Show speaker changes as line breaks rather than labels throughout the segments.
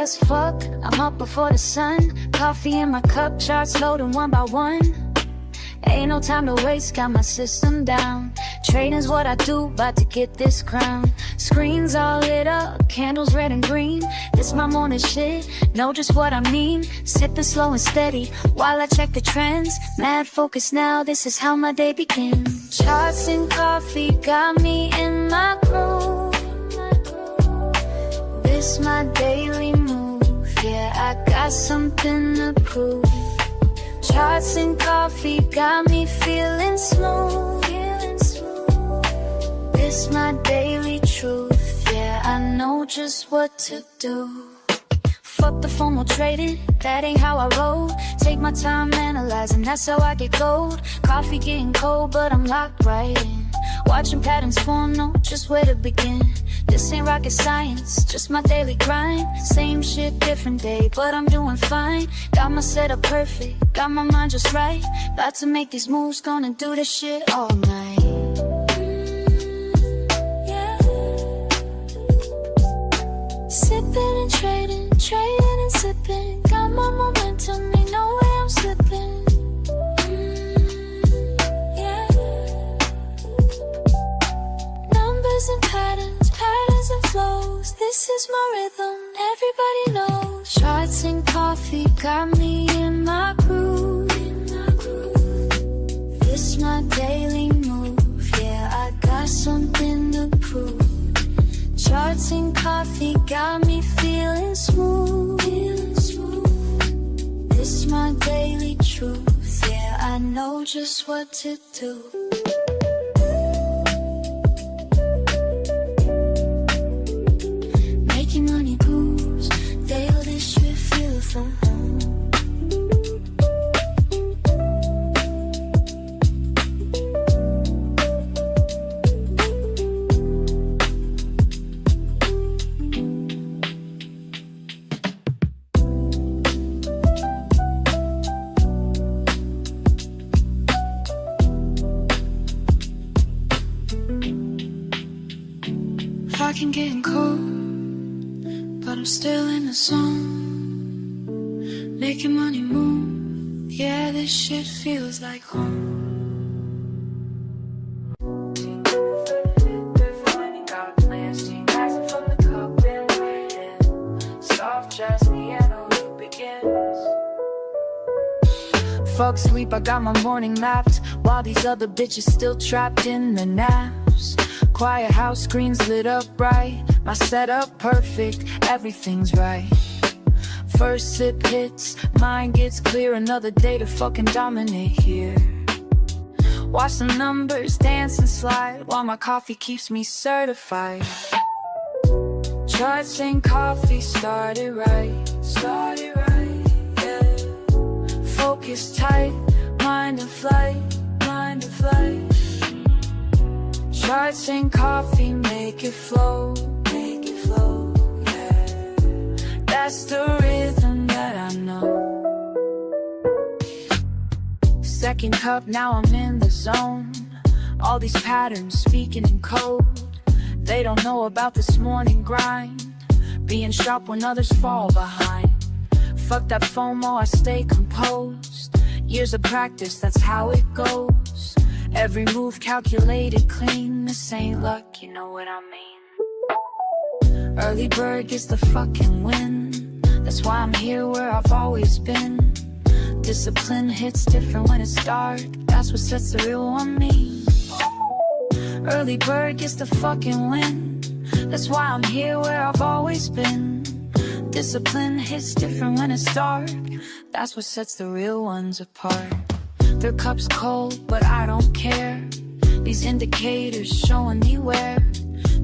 as fuck, I'm up before the sun. Coffee in my cup, charts loading one by one. Ain't no time to waste, got my system down. Trading's what I do, about to get this crown. Screens all lit up, candles red and green. This my morning shit, know just what I mean. Sipping slow and steady, while I check the trends. Mad focus now, this is how my day begins. Charts and coffee got me in my groove. This my daily move, yeah, I got something to prove. Charts and coffee got me feeling smooth. This my daily truth, yeah, I know just what to do. Fuck the formal trading, that ain't how I roll. Take my time analyzing, that's how I get gold. Coffee getting cold, but I'm locked right in. Watching patterns form, know just where to begin. This ain't rocket science, just my daily grind. Same shit, different day, but I'm doing fine. Got my setup perfect, got my mind just right. About to make these moves, gonna do this shit all night. Sipping and trading, trading and sipping. Got my momentum, ain't no way I'm slipping. Yeah. Numbers and patterns, patterns and flows. This is my rhythm, everybody knows. Charts and coffee got me in my groove. This my daily move, yeah, I got something to prove. Charts and coffee got me feeling smooth. This my daily truth, yeah, I know just what to do. Making money moves, feel this shit, feel from home. I can get cold, but I'm still in the zone. Making money move, yeah, this shit feels like home. Got plans, rising from the cup and waiting. Soft jazz piano begins. Fuck sleep, I got my morning mapped, while these other bitches still trapped in the naps. Quiet house, screens lit up bright. My setup perfect, everything's right. First sip hits, mind gets clear. Another day to fucking dominate here. Watch the numbers dance and slide, while my coffee keeps me certified. Charts and coffee started right, yeah. Focus tight, mind in flight, mind in flight. Charts and coffee make it flow, yeah. That's the rhythm that I know. Second cup, now I'm in the zone. All these patterns speaking in code. They don't know about this morning grind, being sharp when others fall behind. Fuck that FOMO, I stay composed. Years of practice, that's how it goes. Every move calculated clean, this ain't luck, you know what I mean. Early bird gets the fucking win, that's why I'm here where I've always been. Discipline hits different when it's dark, that's what sets the real one me. Early bird gets the fucking win, that's why I'm here where I've always been. Discipline hits different when it's dark, that's what sets the real ones apart. Their cup's cold, but I don't care. These indicators showing me where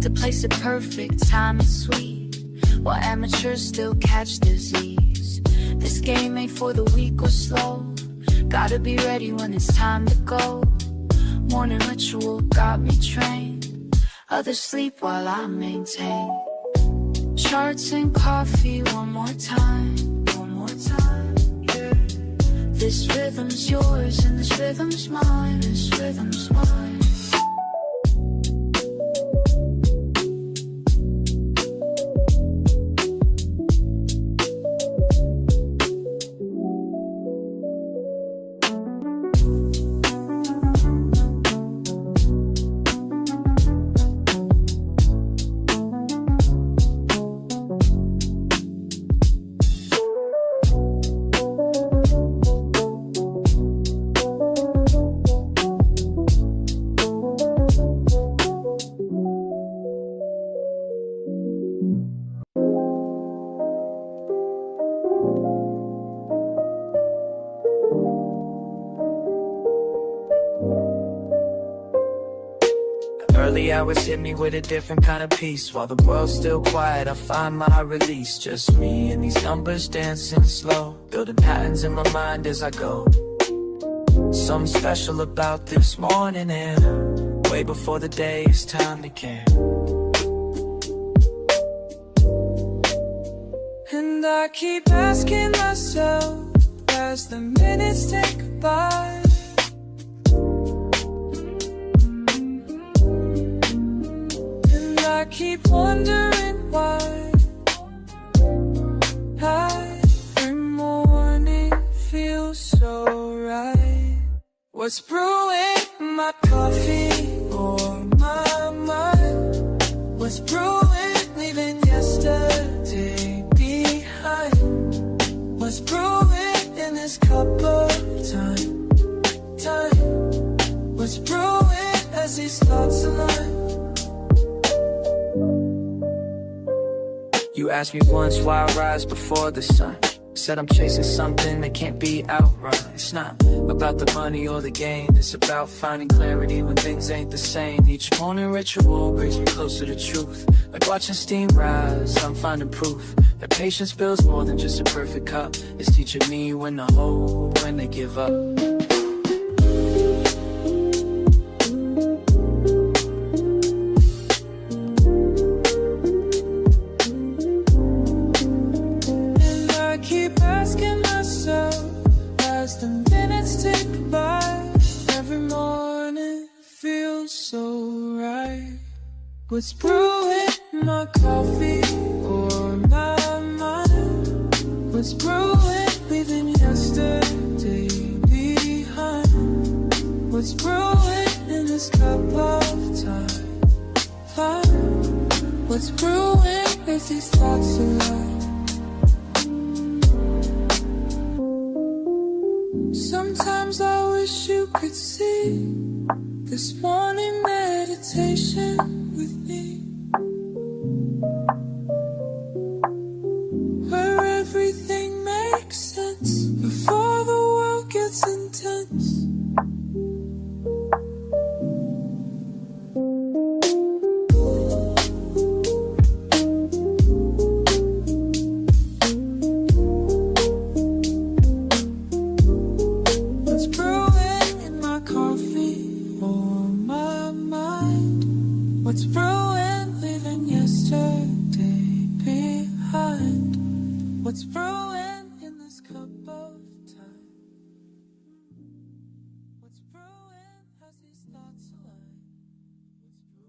to place it perfect, time is sweet, while amateurs still catch disease. This game ain't for the weak or slow, gotta be ready when it's time to go. Morning ritual got me trained, others sleep while I maintain. Charts and coffee one more time, yeah. This rhythm's yours and this rhythm's mine, this rhythm's mine. Early hours hit me with a different kind of peace. While the world's still quiet, I find my release. Just me and these numbers dancing slow, building patterns in my mind as I go. Something special about this morning air, way before the day is time to care. And I keep asking myself as the minutes tick by, and I keep wondering why every morning feels so right. What's brewing in my coffee or my mind? What's brewing, leaving yesterday behind? What's brewing in this cup of time? What's brewing as these thoughts align? You asked me once why I rise before the sun. Said I'm chasing something that can't be outrun. It's not about the money or the gain, it's about finding clarity when things ain't the same. Each morning ritual brings me closer to truth. Like watching steam rise, I'm finding proof that patience builds more than just a perfect cup. It's teaching me when to hold, when to give up. What's brewing in my coffee or my mind? What's brewing, leaving yesterday behind? What's brewing in this cup of time? What's brewing as these thoughts align? Sometimes I wish you could see this morning meditation with me, where everything makes sense before the world gets intense. What's brewing in my coffee or my mind? What's brewing, leaving yesterday behind? What's brewing in this cup of time? What's brewing as these thoughts align? What's brewing?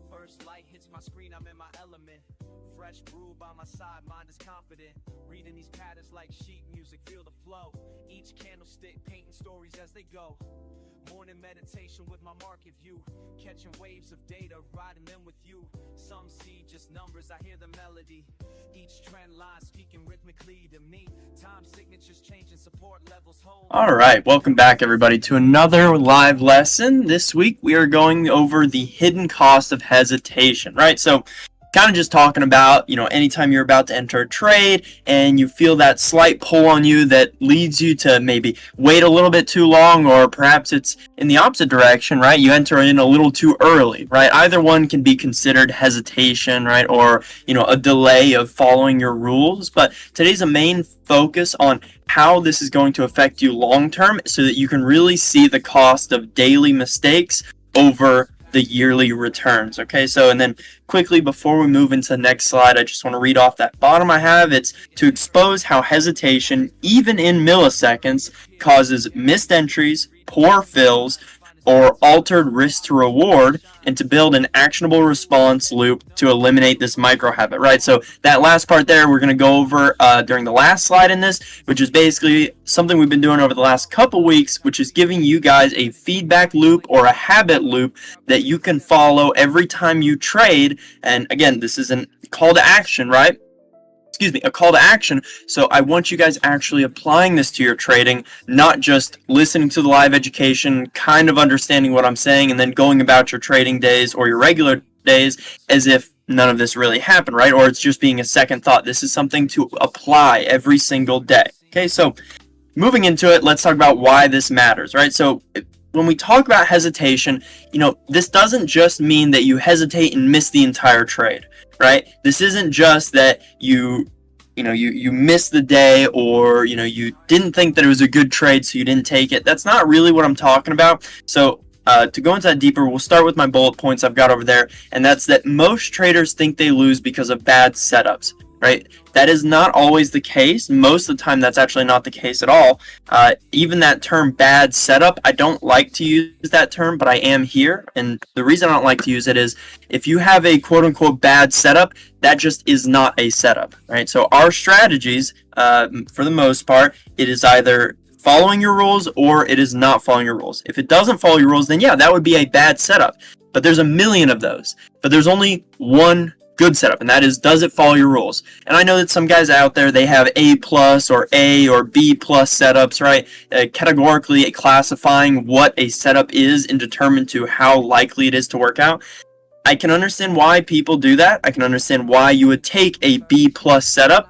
First light hits my screen, I'm in my element. Fresh brew by my side, mind is confident. Reading these patterns like sheet music, feel the flow. Each candlestick painting stories as they go. Morning meditation with my market view. Catching waves of data, riding them with you. Some see just numbers, I hear the melody. Each trend line speaking rhythmically to me. Time signatures changing, support levels hold. All right, welcome back everybody to another live lesson. This week we are going over the hidden cost of hesitation, right? So kind of just talking about, anytime you're about to enter a trade and you feel that slight pull on you that leads you to maybe wait a little bit too long, or perhaps it's in the opposite direction, right? You enter in a little too early, right? Either one can be considered hesitation, right? Or, a delay of following your rules. But today's a main focus on how this is going to affect you long term so that you can really see the cost of daily mistakes over the yearly returns. Okay, so and then quickly before we move into the next slide, I just want to read off that bottom I have. It's to expose how hesitation, even in milliseconds, causes missed entries, poor fills, or altered risk to reward, and to build an actionable response loop to eliminate this micro habit, right? So that last part there, we're going to go over during the last slide in this, which is basically something we've been doing over the last couple weeks, which is giving you guys a feedback loop or a habit loop that you can follow every time you trade. And again, this is a call to action, right?
a call to action. So I want you guys actually applying this to your trading, not just listening to the live education, kind of understanding what I'm saying, and then going about your trading days or your regular days as if none of this really happened, right? Or it's just being a second thought. This is something to apply every single day. Okay, so moving into it, let's talk about why this matters, right? So when we talk about hesitation, this doesn't just mean that you hesitate and miss the entire trade, right? This isn't just that you missed the day, or you didn't think that it was a good trade, so you didn't take it. That's not really what I'm talking about. So to go into that deeper, we'll start with my bullet points I've got over there, and that's that most traders think they lose because of bad setups, right? That is not always the case. Most of the time, that's actually not the case at all. Even that term bad setup, I don't like to use that term, but I am here. And the reason I don't like to use it is if you have a quote unquote bad setup, that just is not a setup, right? So our strategies, for the most part, it is either following your rules or it is not following your rules. If it doesn't follow your rules, then yeah, that would be a bad setup. But there's a million of those. But there's only one good setup, and that is, does it follow your rules? And I know that some guys out there, they have A plus or A or B plus setups, right? Categorically classifying what a setup is and determine to how likely it is to work out. I can understand why people do that. I can understand why you would take a B plus setup.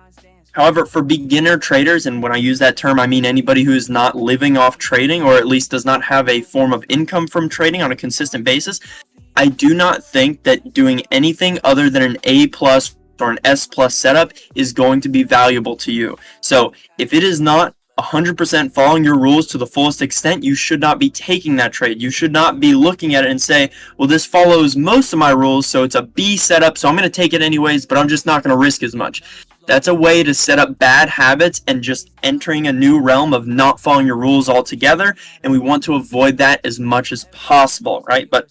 However, for beginner traders, and when I use that term, I mean anybody who is not living off trading, or at least does not have a form of income from trading on a consistent basis, I do not think that doing anything other than an A plus or an S plus setup is going to be valuable to you. So if it is not 100% following your rules to the fullest extent, you should not be taking that trade. You should not be looking at it and say, well, this follows most of my rules, so it's a B setup, so I'm going to take it anyways, but I'm just not going to risk as much. That's a way to set up bad habits and just entering a new realm of not following your rules altogether, and we want to avoid that as much as possible, right? But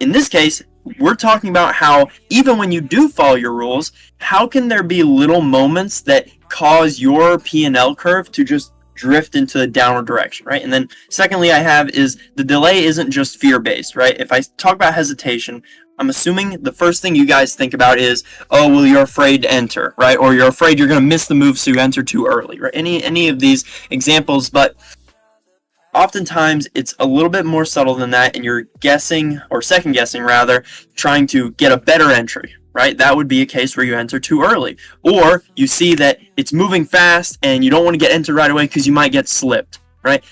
in this case, we're talking about how even when you do follow your rules, how can there be little moments that cause your P&L curve to just drift into the downward direction, right? And then secondly, I have is the delay isn't just fear-based, right? If I talk about hesitation, I'm assuming the first thing you guys think about is, oh, well, you're afraid to enter, right? Or you're afraid you're going to miss the move, so you enter too early, right? Any of these examples, but oftentimes it's a little bit more subtle than that, and you're guessing, or second guessing rather, trying to get a better entry, right? That would be a case where you enter too early. Or you see that it's moving fast and you don't want to get entered right away because you might get slipped, right?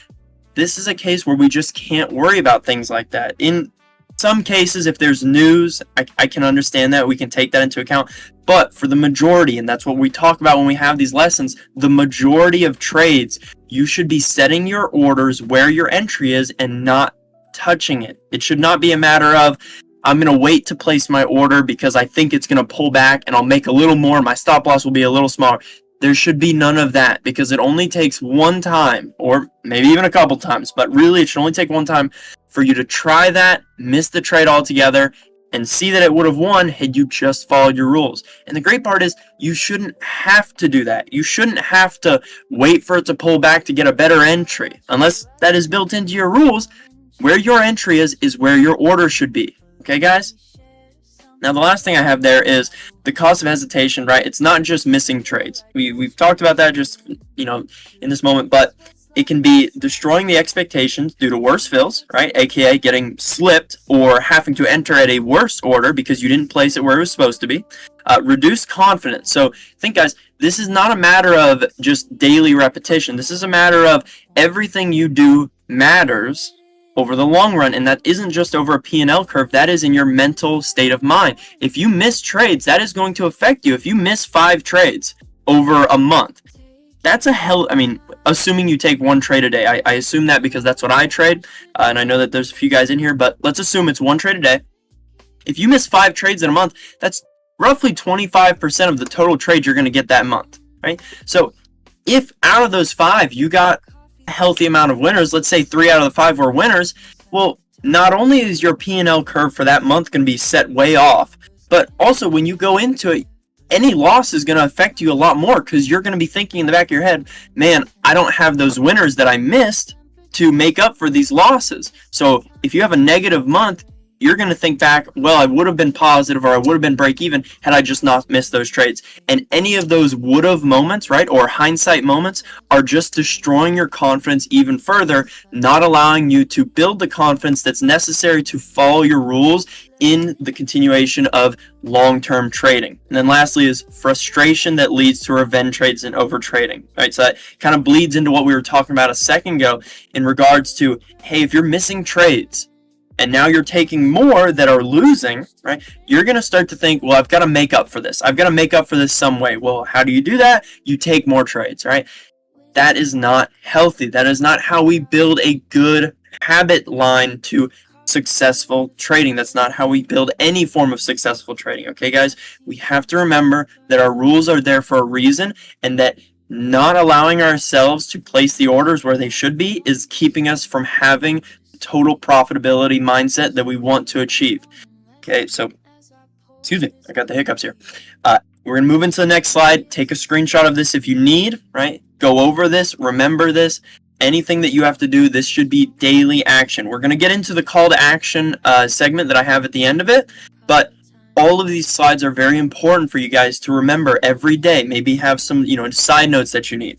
This is a case where we just can't worry about things like that. In some cases, if there's news, I can understand that. We can take that into account. But for the majority, and that's what we talk about when we have these lessons, the majority of trades, you should be setting your orders where your entry is and not touching it. It should not be a matter of, I'm going to wait to place my order because I think it's going to pull back and I'll make a little more. My stop loss will be a little smaller. There should be none of that, because it only takes one time, or maybe even a couple times, but really it should only take one time for you to try that, miss the trade altogether, and see that it would have won had you just followed your rules. And the great part is you shouldn't have to do that. You shouldn't have to wait for it to pull back to get a better entry. Unless that is built into your rules, where your entry is where your order should be. Okay, guys? Now, the last thing I have there is the cost of hesitation, right? It's not just missing trades. We've talked about that just, in this moment, but it can be destroying the expectations due to worse fills, right? AKA getting slipped or having to enter at a worse order because you didn't place it where it was supposed to be. Reduced confidence. So think, guys, this is not a matter of just daily repetition. This is a matter of everything you do matters over the long run, and that isn't just over a P&L curve, that is in your mental state of mind. If you miss trades, that is going to affect you. If you miss 5 trades over a month, that's assuming you take 1 trade a day. I assume that because that's what I trade, and I know that there's a few guys in here, but let's assume it's 1 trade a day. If you miss 5 trades in a month, that's roughly 25% of the total trades you're going to get that month, right? So if out of those 5, you got a healthy amount of winners, let's say 3 out of the 5 were winners, well, not only is your P&L curve for that month going to be set way off, but also when you go into it, any loss is going to affect you a lot more, because you're going to be thinking in the back of your head, man, I don't have those winners that I missed to make up for these losses. So if you have a negative month, you're going to think back, well, I would have been positive or I would have been break even had I just not missed those trades. And any of those would have moments, right, or hindsight moments are just destroying your confidence even further, not allowing you to build the confidence that's necessary to follow your rules in the continuation of long-term trading. And then lastly is frustration that leads to revenge trades and over trading, right? So that kind of bleeds into what we were talking about a second ago in regards to, hey, if you're missing trades, and now you're taking more that are losing, right? You're going to start to think, well, I've got to make up for this. I've got to make up for this some way. Well, how do you do that? You take more trades, right? That is not healthy. That is not how we build a good habit line to successful trading. That's not how we build any form of successful trading. Okay, guys? We have to remember that our rules are there for a reason, and that not allowing ourselves to place the orders where they should be is keeping us from having total profitability mindset that we want to achieve. Okay, so excuse me, I got the hiccups here. We're gonna move into the next slide. Take a screenshot of this if you need, right? Go over this, remember this. Anything that you have to do, this should be daily action. We're gonna get into the call to action segment that I have at the end of it, but all of these slides are very important for you guys to remember every day. Maybe have some, side notes that you need.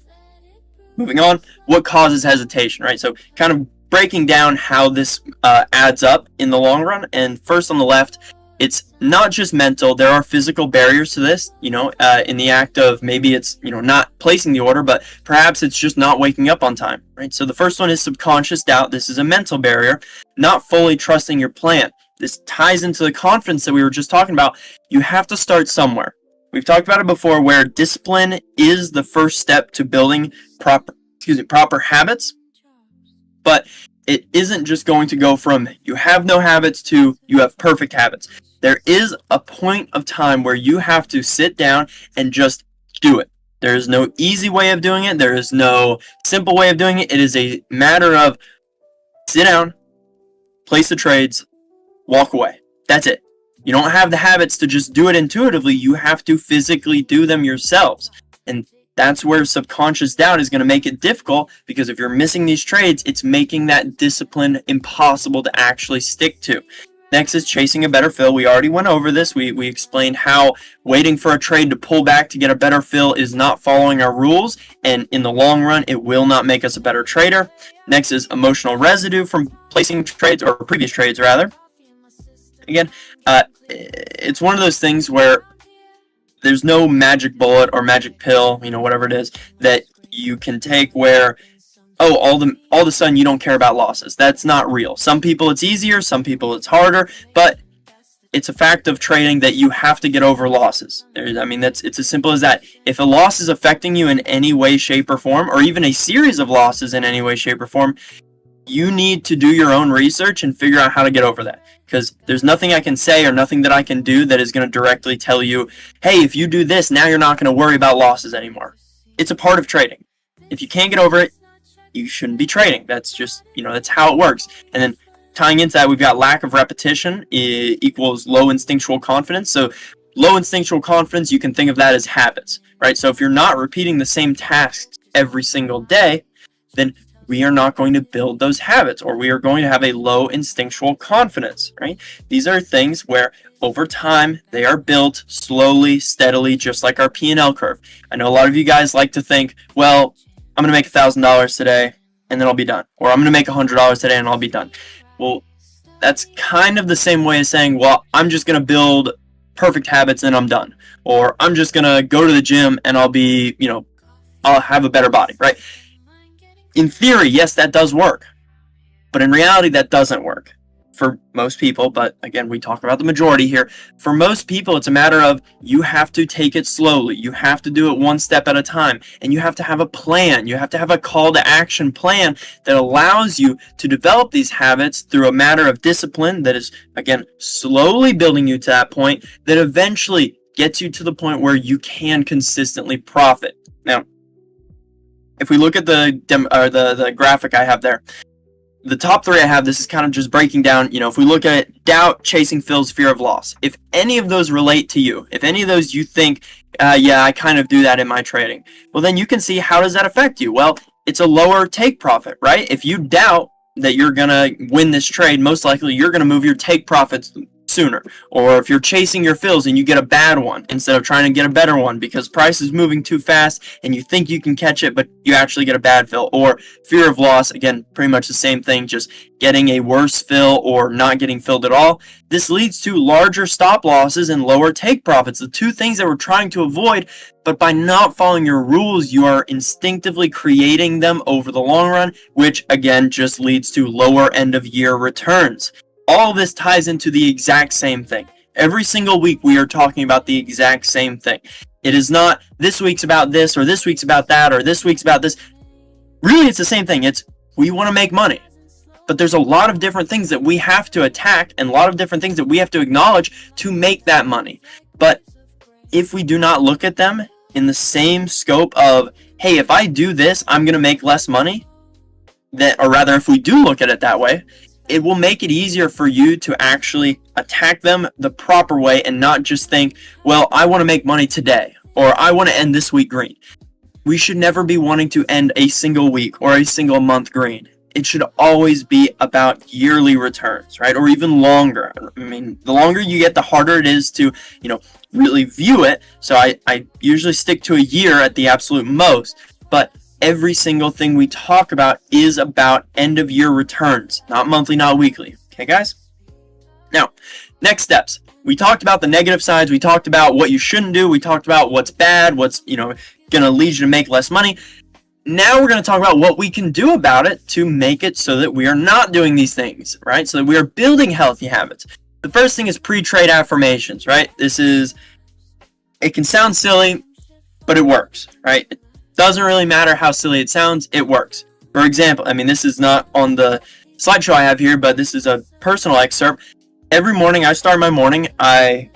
Moving on, what causes hesitation, right? So kind of breaking down how this adds up in the long run. And first on the left, it's not just mental. There are physical barriers to this, in the act of maybe it's, not placing the order, but perhaps it's just not waking up on time, right? So the first one is subconscious doubt. This is a mental barrier, not fully trusting your plan. This ties into the confidence that we were just talking about. You have to start somewhere. We've talked about it before, where discipline is the first step to building proper habits. But it isn't just going to go from you have no habits to you have perfect habits. There is a point of time where you have to sit down and just do it. There is no easy way of doing it. There is no simple way of doing it. It is a matter of sit down, place the trades, walk away. That's it. You don't have the habits to just do it intuitively. You have to physically do them yourselves. And that's where subconscious doubt is going to make it difficult, because if you're missing these trades, it's making that discipline impossible to actually stick to. Next is chasing a better fill. We already went over this. We explained how waiting for a trade to pull back to get a better fill is not following our rules, and in the long run, it will not make us a better trader. Next is emotional residue from placing trades, or previous trades rather. Again, it's one of those things where there's no magic bullet or magic pill, whatever it is, that you can take where, all of a sudden you don't care about losses. That's not real. Some people it's easier, some people it's harder, but it's a fact of trading that you have to get over losses. It's as simple as that. If a loss is affecting you in any way, shape, or form, or even a series of losses in any way, shape, or form, you need to do your own research and figure out how to get over that. Because there's nothing I can say or nothing that I can do that is going to directly tell you, hey, if you do this, now you're not going to worry about losses anymore. It's a part of trading. If you can't get over it, you shouldn't be trading. That's just, that's how it works. And then tying into that, we've got lack of repetition equals low instinctual confidence. So low instinctual confidence, you can think of that as habits, right? So if you're not repeating the same tasks every single day, then we are not going to build those habits, or we are going to have a low instinctual confidence, right? These are things where over time they are built slowly, steadily, just like our P&L curve. I know a lot of you guys like to think, well, I'm going to make $1,000 today and then I'll be done. Or I'm going to make $100 today and I'll be done. Well, that's kind of the same way as saying, well, I'm just going to build perfect habits and I'm done. Or I'm just going to go to the gym and I'll be, I'll have a better body, right? In theory, yes, that does work, but in reality, that doesn't work for most people. But again, we talk about the majority here. For most people, it's a matter of you have to take it slowly. You have to do it one step at a time, and you have to have a plan. You have to have a call to action plan that allows you to develop these habits through a matter of discipline that is, again, slowly building you to that point that eventually gets you to the point where you can consistently profit. Now, if we look at the graphic I have there, the top three I have, this is kind of just breaking down, if we look at it, doubt, chasing fills, fear of loss. If any of those relate to you, if any of those you think, yeah, I kind of do that in my trading, well, then you can see how does that affect you? Well, it's a lower take profit, right? If you doubt, that you're gonna win this trade, most likely you're gonna move your take profits sooner. Or if you're chasing your fills and you get a bad one instead of trying to get a better one because price is moving too fast and you think you can catch it, but you actually get a bad fill. Or fear of loss, again, pretty much the same thing, just getting a worse fill or not getting filled at all. This leads to larger stop losses and lower take profits, the two things that we're trying to avoid. But by not following your rules, you are instinctively creating them over the long run, which again just leads to lower end of year returns. All this ties into the exact same thing. Every single week we are talking about the exact same thing. It is not this week's about this or this week's about that or this week's about this. Really, it's the same thing. It's we want to make money. But there's a lot of different things that we have to attack and a lot of different things that we have to acknowledge to make that money. But if we do not look at them in the same scope of, hey, if I do this, I'm going to make less money, or rather, if we do look at it that way, it will make it easier for you to actually attack them the proper way and not just think, well, I want to make money today or I want to end this week green. We should never be wanting to end a single week or a single month green. It should always be about yearly returns, right? Or even longer. I mean, the longer you get, the harder it is to, really view it. So I usually stick to a year at the absolute most. But every single thing we talk about is about end of year returns, not monthly, not weekly. Okay, guys? Now, next steps. We talked about the negative sides. We talked about what you shouldn't do. We talked about what's bad, what's, going to lead you to make less money. Now we're going to talk about what we can do about it to make it so that we are not doing these things, right? So that we are building healthy habits. The first thing is pre-trade affirmations, right? It can sound silly, but it works, right? It doesn't really matter how silly it sounds, it works. For example, this is not on the slideshow I have here, but this is a personal excerpt. Every morning I start my morning, I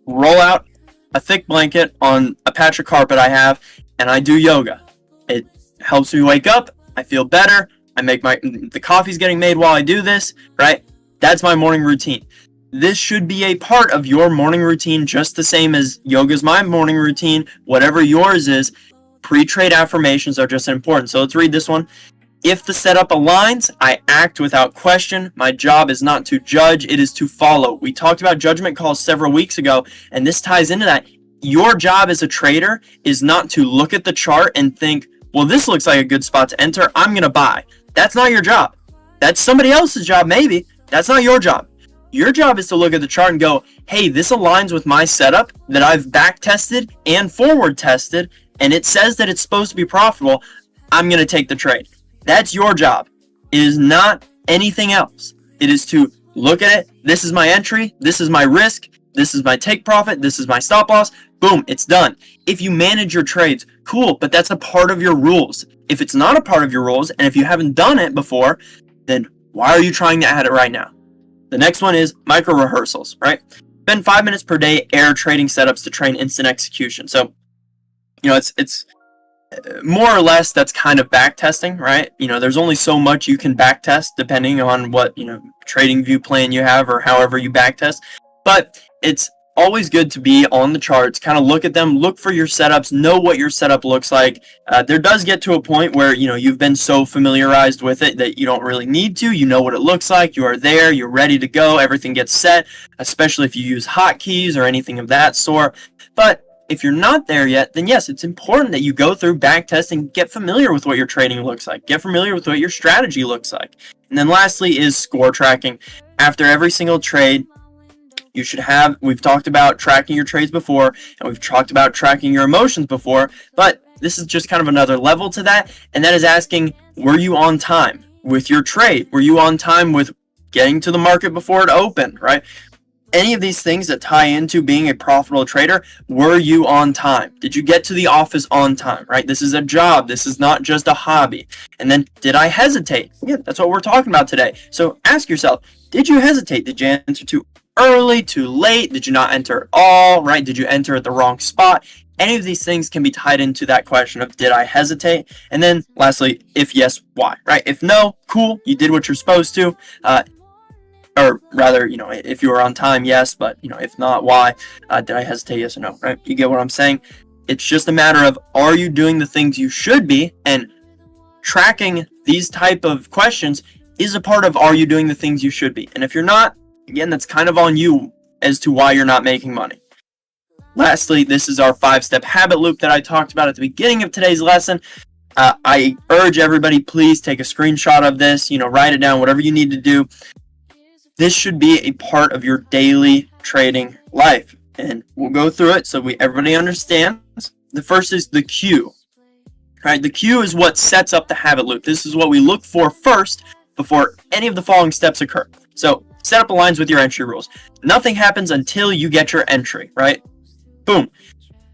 roll out a thick blanket on a patch of carpet I have, and I do yoga. It helps me wake up, I feel better, the coffee's getting made while I do this, right? That's my morning routine. This should be a part of your morning routine just the same as yoga's my morning routine, whatever yours is. Pre-trade affirmations are just important. So let's read this one. If the setup aligns, I act without question. My job is not to judge, it is to follow. We talked about judgment calls several weeks ago, and this ties into that. Your job as a trader is not to look at the chart and think, well, this looks like a good spot to enter, I'm going to buy. That's not your job. That's somebody else's job, maybe. That's not your job. Your job is to look at the chart and go, hey, this aligns with my setup that I've back tested and forward tested, and it says that it's supposed to be profitable. I'm going to take the trade. That's your job. It is not anything else. It is to look at it. This is my entry. This is my risk. This is my take profit. This is my stop loss. Boom, it's done. If you manage your trades, cool, but that's a part of your rules. If it's not a part of your rules, and if you haven't done it before, then why are you trying to add it right now? The next one is micro rehearsals, right? Spend 5 minutes per day air trading setups to train instant execution. So, it's more or less that's kind of back testing, right? There's only so much you can back test depending on what, trading view plan you have or however you back test. But it's always good to be on the charts, kind of look at them, look for your setups, know what your setup looks like. There does get to a point where, you've been so familiarized with it that you don't really need to. You know what it looks like. You are there. You're ready to go. Everything gets set, especially if you use hotkeys or anything of that sort. But if you're not there yet, then yes, it's important that you go through back testing, get familiar with what your trading looks like, get familiar with what your strategy looks like. And then lastly is score tracking. After every single trade, you should have, we've talked about tracking your trades before, and we've talked about tracking your emotions before, but this is just kind of another level to that, and that is asking, were you on time with your trade? Were you on time with getting to the market before it opened, right? Any of these things that tie into being a profitable trader, were you on time? Did you get to the office on time, right? This is a job. This is not just a hobby. And then, did I hesitate? Yeah, that's what we're talking about today. So ask yourself, did you hesitate? Did you enter too early, too late? Did you not enter at all, right? Did you enter at the wrong spot? Any of these things can be tied into that question of, did I hesitate? And then lastly, if yes, why, right? If no, cool, you did what you're supposed to. Or rather, if you were on time, yes, but, if not, why? Did I hesitate, yes or no, right? You get what I'm saying? It's just a matter of, are you doing the things you should be? And tracking these type of questions is a part of are you doing the things you should be. And if you're not, again, that's kind of on you as to why you're not making money. Lastly, this is our 5-step habit loop that I talked about at the beginning of today's lesson. I urge everybody, please take a screenshot of this, write it down, whatever you need to do. This should be a part of your daily trading life. And we'll go through it so everybody understands. The first is the cue. Right? The cue is what sets up the habit loop. This is what we look for first before any of the following steps occur. So setup aligns with your entry rules. Nothing happens until you get your entry, right? Boom.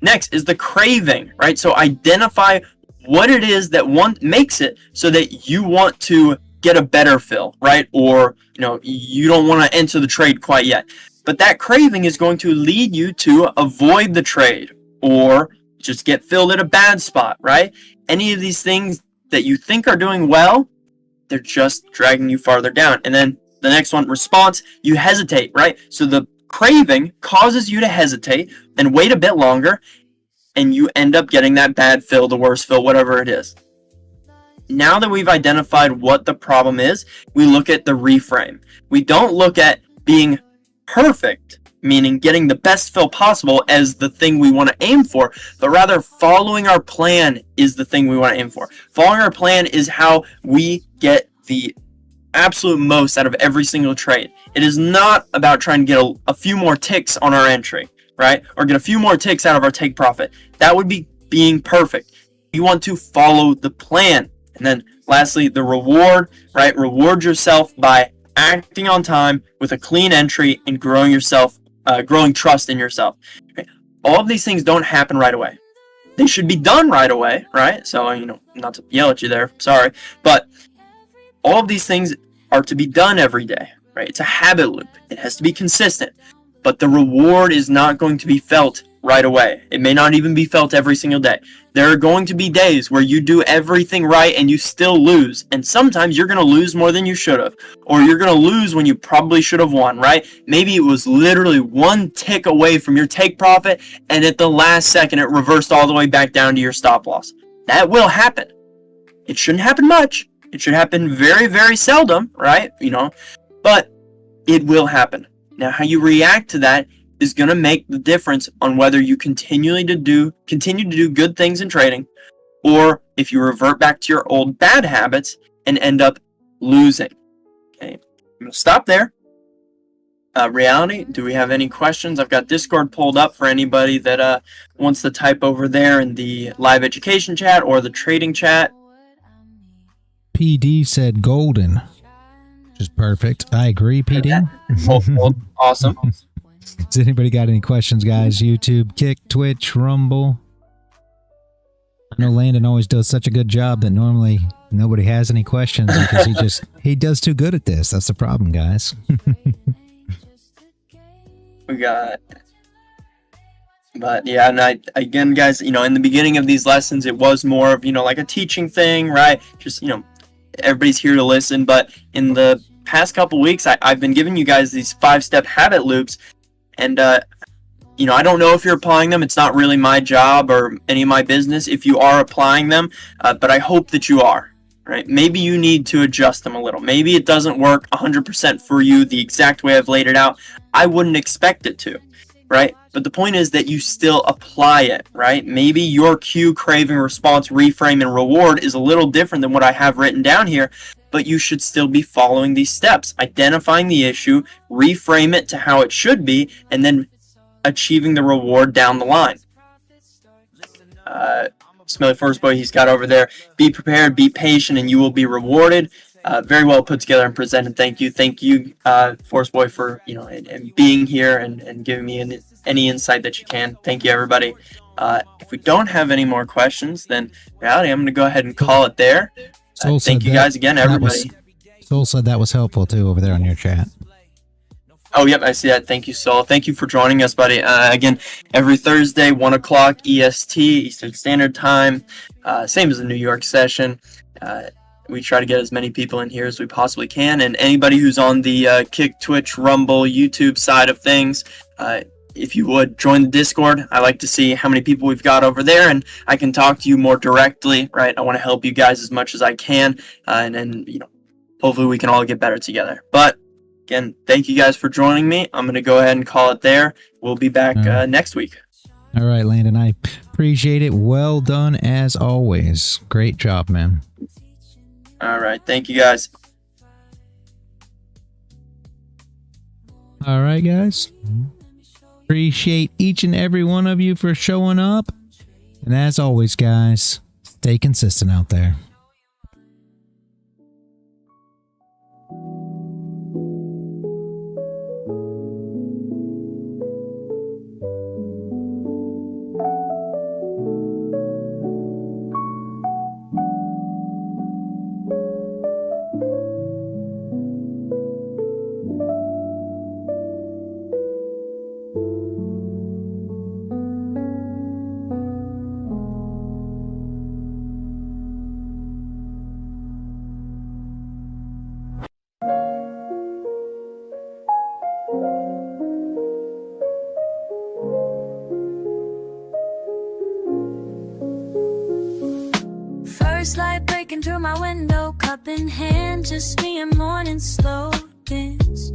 Next is the craving, right? So identify what it is that makes it so that you want to get a better fill, right? Or, you don't want to enter the trade quite yet. But that craving is going to lead you to avoid the trade or just get filled at a bad spot, right? Any of these things that you think are doing well, they're just dragging you farther down. And then the next one, response, you hesitate, right? So the craving causes you to hesitate and wait a bit longer, and you end up getting that bad fill, the worst fill, whatever it is. Now that we've identified what the problem is, we look at the reframe. We don't look at being perfect, meaning getting the best fill possible as the thing we want to aim for, but rather following our plan is the thing we want to aim for. Following our plan is how we get the absolute most out of every single trade. It is not about trying to get a few more ticks on our entry, right? Or get a few more ticks out of our take profit. That would be being perfect. You want to follow the plan. And then lastly, the reward, right? Reward yourself by acting on time with a clean entry and growing trust in yourself. Okay? All of these things don't happen right away. They should be done right away, right? So, not to yell at you there, sorry. But all of these things are to be done every day, right? It's a habit loop. It has to be consistent. But the reward is not going to be felt right away. It may not even be felt every single day. There are going to be days where you do everything right and you still lose. And sometimes you're going to lose more than you should have. Or you're going to lose when you probably should have won, right? Maybe it was literally one tick away from your take profit, and at the last second it reversed all the way back down to your stop loss. That will happen. It shouldn't happen much. It should happen very, very seldom, right? But it will happen. Now, how you react to that is going to make the difference on whether you continue to do good things in trading, or if you revert back to your old bad habits and end up losing. Okay, I'm going to stop there. Reality, do we have any questions? I've got Discord pulled up for anybody that wants to type over there in the live education chat or the trading chat.
PD said golden, which is perfect. I agree, PD.
Awesome.
Has anybody got any questions, guys? YouTube, Kick, Twitch, Rumble. I know Landon always does such a good job that normally nobody has any questions because he does too good at this. That's the problem, guys.
But yeah, and again, guys, in the beginning of these lessons, it was more of, like a teaching thing, right? Just, everybody's here to listen. But in the past couple weeks, I've been giving you guys these 5-step habit loops. And, I don't know if you're applying them. It's not really my job or any of my business if you are applying them, but I hope that you are, right? Maybe you need to adjust them a little. Maybe it doesn't work 100% for you the exact way I've laid it out. I wouldn't expect it to, right? But the point is that you still apply it, right? Maybe your cue, craving, response, reframe, and reward is a little different than what I have written down here, but you should still be following these steps, identifying the issue, reframe it to how it should be, and then achieving the reward down the line. Smelly Forest Boy, he's got over there, be prepared, be patient, and you will be rewarded. Very well put together and presented. Thank you, Forest Boy, for and being here and giving me any insight that you can. Thank you, everybody. If we don't have any more questions, then reality, I'm going to go ahead and call it there. Thank you guys again, everybody.
Soul said that was helpful too over there on your chat.
Oh, yep, I see that. Thank you, Soul. Thank you for joining us, buddy. Again, every Thursday, 1 o'clock EST, Eastern Standard Time, same as the New York session. We try to get as many people in here as we possibly can, and anybody who's on the Kick, Twitch, Rumble, YouTube side of things, if you would join the Discord. I like to see how many people we've got over there, and I can talk to you more directly, right? I want to help you guys as much as I can, and then hopefully we can all get better together. But again, thank you guys for joining me. I'm going to go ahead and call it there. We'll be back next week.
All right, Landon, I appreciate it. Well done as always. Great job, man.
All right. Thank you, guys.
All right, guys. Appreciate each and every one of you for showing up. And as always, guys, stay consistent out there.
First light breaking through my window, cup in hand, just me and morning slow dance.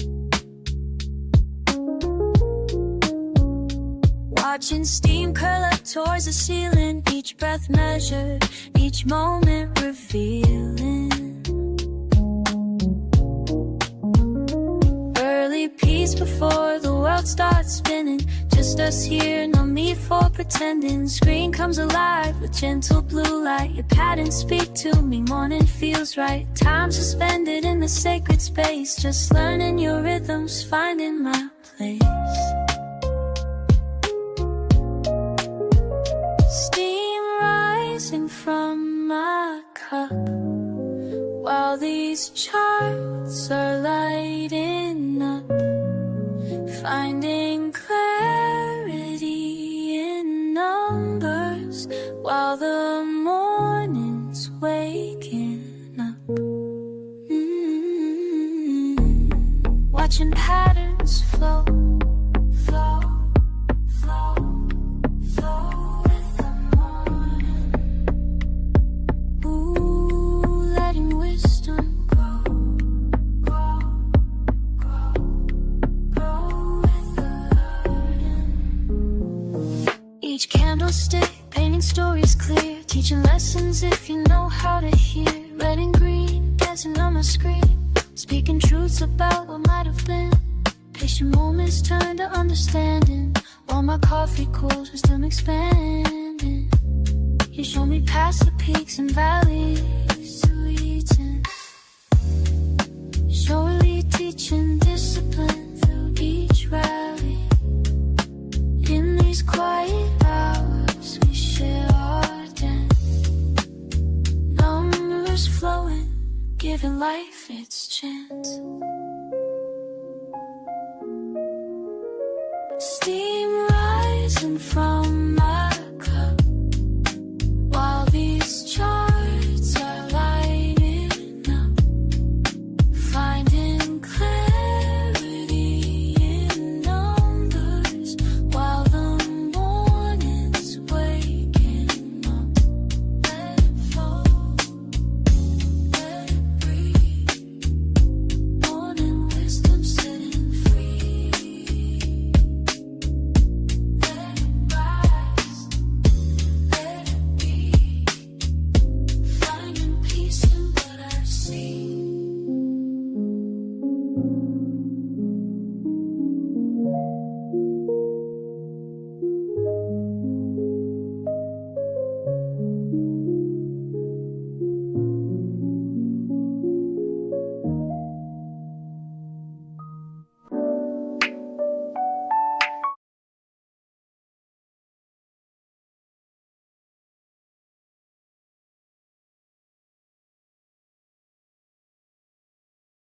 Watching steam curl up towards the ceiling, each breath measured, each moment revealing. Early peace before the world starts spinning, just us here, no need for pretending. Screen comes alive with gentle blue light, your patterns speak to me, morning feels right. Time suspended in the sacred space, just learning your rhythms, finding my place. Steam rising from my cup, while these charts are lighting up, finding clarity in numbers, while the morning's waking up. Watching patterns flow, flow, flow, flow with the morning. Ooh, letting wisdom grow, grow, grow, grow with the learning. Each candlestick painting stories clear, teaching lessons if you know how to hear. Red and green dancing on my screen, speaking truths about what might have been. Patient moments turn to understanding, while my coffee cools, wisdom expanding. You show me past the peaks and valleys to reaching. Surely teaching discipline through each rally. In these quiet hours we share our dance, numbers flowing, giving life its chance. Steam rising from